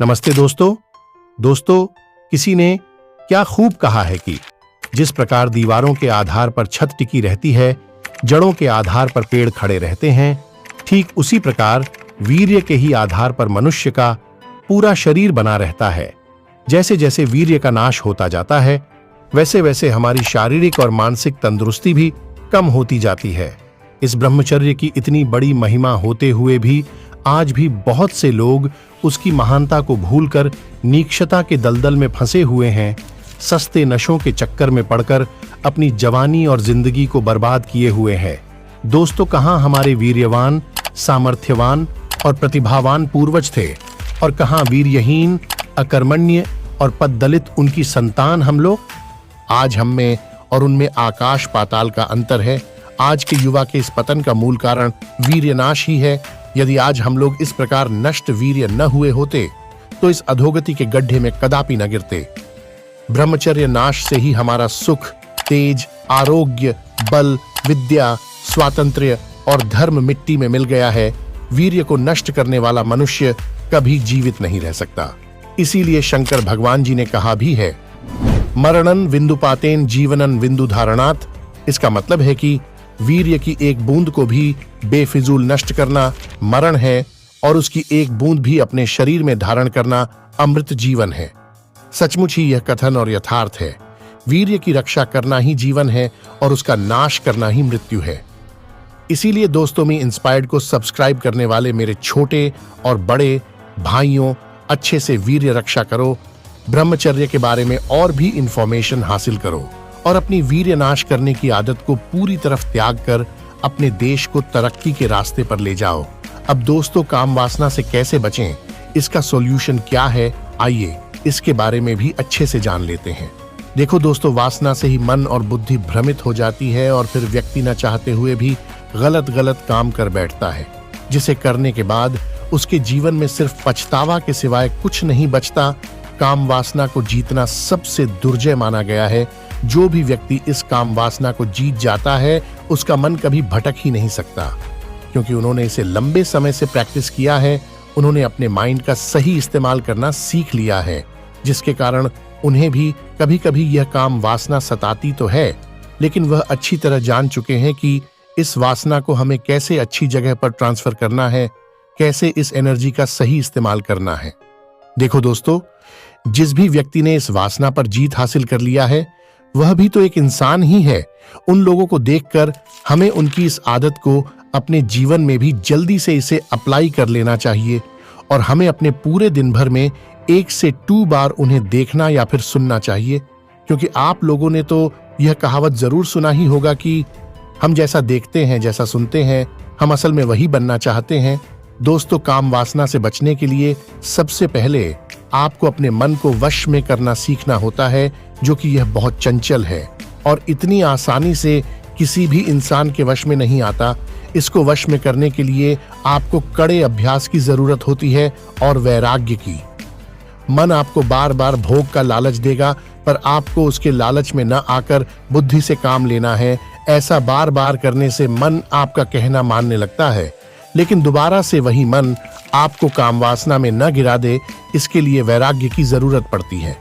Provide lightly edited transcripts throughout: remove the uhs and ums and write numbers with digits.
नमस्ते दोस्तों, किसी ने क्या खूब कहा है कि जिस प्रकार दीवारों के आधार पर छत टिकी रहती है, जड़ों के आधार पर पेड़ खड़े रहते हैं, ठीक उसी प्रकार वीर्य के ही आधार पर मनुष्य का पूरा शरीर बना रहता है। जैसे जैसे वीर्य का नाश होता जाता है, वैसे वैसे हमारी शारीरिक और मानसिक तंदुरुस्ती भी कम होती जाती है। इस ब्रह्मचर्य की इतनी बड़ी महिमा होते हुए भी आज भी बहुत से लोग उसकी महानता को भूलकर नीचता के दलदल में फंसे हुए हैं, सस्ते नशों के चक्कर में पड़कर अपनी जवानी और जिंदगी को बर्बाद किए हुए हैं। दोस्तों, कहाँ हमारे वीर्यवान, सामर्थ्यवान और प्रतिभावान पूर्वज थे और कहाँ वीर्यहीन, अकर्मण्य और पददलित उनकी संतान हम लोग। आज हम में और उनमें आकाश पाताल का अंतर है। आज के युवा के इस पतन का मूल कारण वीर्यनाश ही है। यदि आज हम लोग इस प्रकार नष्ट वीर्य न हुए होते तो इस अधोगति के गड्ढे में कदापि न गिरते। ब्रह्मचर्य नाश से ही हमारा सुख, तेज, आरोग्य, बल, विद्या, स्वातंत्र्य और धर्म मिट्टी में मिल गया है। वीर्य को नष्ट करने वाला मनुष्य कभी जीवित नहीं रह सकता। इसीलिए शंकर भगवान जी ने कहा भी है, मरणन विंदुपातेन जीवनन विंदु धारणात्। इसका मतलब है कि वीर्य की एक बूंद को भी बेफिजूल नष्ट करना मरण है और उसकी एक बूंद भी अपने शरीर में धारण करना अमृत जीवन है। सचमुच ही यह कथन और यथार्थ है। वीर्य की रक्षा करना ही जीवन है और उसका नाश करना ही मृत्यु है। इसीलिए दोस्तों, मैं इंस्पायर्ड को सब्सक्राइब करने वाले मेरे छोटे और बड़े भाइयों, अच्छे से वीर्य रक्षा करो, ब्रह्मचर्य के बारे में और भी इंफॉर्मेशन हासिल करो और अपनी वीर्य नाश करने की आदत को पूरी तरफ त्याग कर अपने देश को तरक्की के रास्ते पर ले जाओ। अब दोस्तों, काम वासना से कैसे बचें, इसका सॉल्यूशन क्या है, आइए इसके बारे में भी अच्छे से जान लेते हैं। देखो दोस्तों, वासना से ही मन और बुद्धि भ्रमित हो जाती है और फिर व्यक्ति न चाहते हुए भी गलत काम कर बैठता है, जिसे करने के बाद उसके जीवन में सिर्फ पछतावा के सिवाय कुछ नहीं बचता। काम वासना को जीतना सबसे दुर्जय माना गया है। जो भी व्यक्ति इस काम वासना को जीत जाता है, उसका मन कभी भटक ही नहीं सकता, क्योंकि उन्होंने इसे लंबे समय से प्रैक्टिस किया है। उन्होंने अपने माइंड का सही इस्तेमाल करना सीख लिया है, जिसके कारण उन्हें भी कभी कभी यह काम वासना सताती तो है, लेकिन वह अच्छी तरह जान चुके हैं कि इस वासना को हमें कैसे अच्छी जगह पर ट्रांसफर करना है, कैसे इस एनर्जी का सही इस्तेमाल करना है। देखो दोस्तों, जिस भी व्यक्ति ने इस वासना पर जीत हासिल कर लिया है, वह भी तो एक इंसान ही है। उन लोगों को देखकर हमें उनकी इस आदत को अपने जीवन में भी जल्दी से इसे अप्लाई कर लेना चाहिए और हमें अपने पूरे दिन भर में 1 से 2 बार उन्हें देखना या फिर सुनना चाहिए। क्योंकि आप लोगों ने तो यह कहावत जरूर सुना ही होगा कि हम जैसा देखते हैं, जैसा सुनते हैं, हम असल में वही बनना चाहते हैं। दोस्तों, काम वासना से बचने के लिए सबसे पहले आपको अपने मन को वश में करना सीखना होता है, जो कि यह बहुत चंचल है और इतनी आसानी से किसी भी इंसान के वश में नहीं आता। इसको वश में करने के लिए आपको कड़े अभ्यास की जरूरत होती है और वैराग्य की। मन आपको बार बार भोग का लालच देगा, पर आपको उसके लालच में न आकर बुद्धि से काम लेना है। ऐसा बार बार करने से मन आपका कहना मानने लगता है, लेकिन दोबारा से वही मन आपको काम वासना में न गिरा दे, इसके लिए वैराग्य की जरूरत पड़ती है।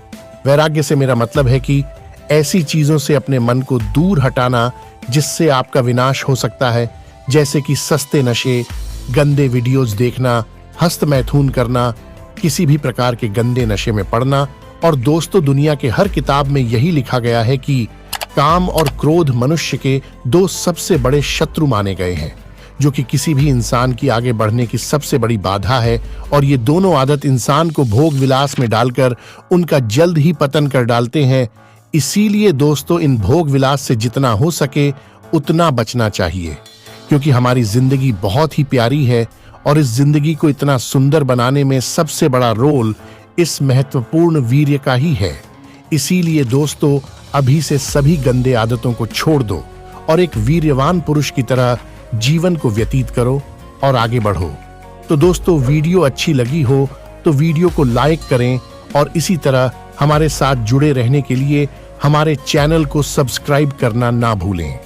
वैराग्य से मेरा मतलब है कि ऐसी चीजों से अपने मन को दूर हटाना जिससे आपका विनाश हो सकता है, जैसे कि सस्ते नशे, गंदे वीडियोस देखना, हस्त मैथुन करना, किसी भी प्रकार के गंदे नशे में पड़ना। और दोस्तों, दुनिया के हर किताब में यही लिखा गया है कि काम और क्रोध मनुष्य के 2 सबसे बड़े शत्रु माने गए हैं, जो कि किसी भी इंसान की आगे बढ़ने की सबसे बड़ी बाधा है। और ये दोनों आदत इंसान को भोग विलास में डालकर उनका जल्द ही पतन कर डालते हैं। इसीलिए दोस्तों, इन भोग विलास से जितना हो सके उतना बचना चाहिए, क्योंकि हमारी जिंदगी बहुत ही प्यारी है और इस जिंदगी को इतना सुंदर बनाने में सबसे बड़ा रोल इस महत्वपूर्ण वीर्य का ही है। इसीलिए दोस्तों, अभी से सभी गंदे आदतों को छोड़ दो और एक वीर्यवान पुरुष की तरह जीवन को व्यतीत करो और आगे बढ़ो। तो दोस्तों, वीडियो अच्छी लगी हो तो वीडियो को लाइक करें और इसी तरह हमारे साथ जुड़े रहने के लिए हमारे चैनल को सब्सक्राइब करना ना भूलें।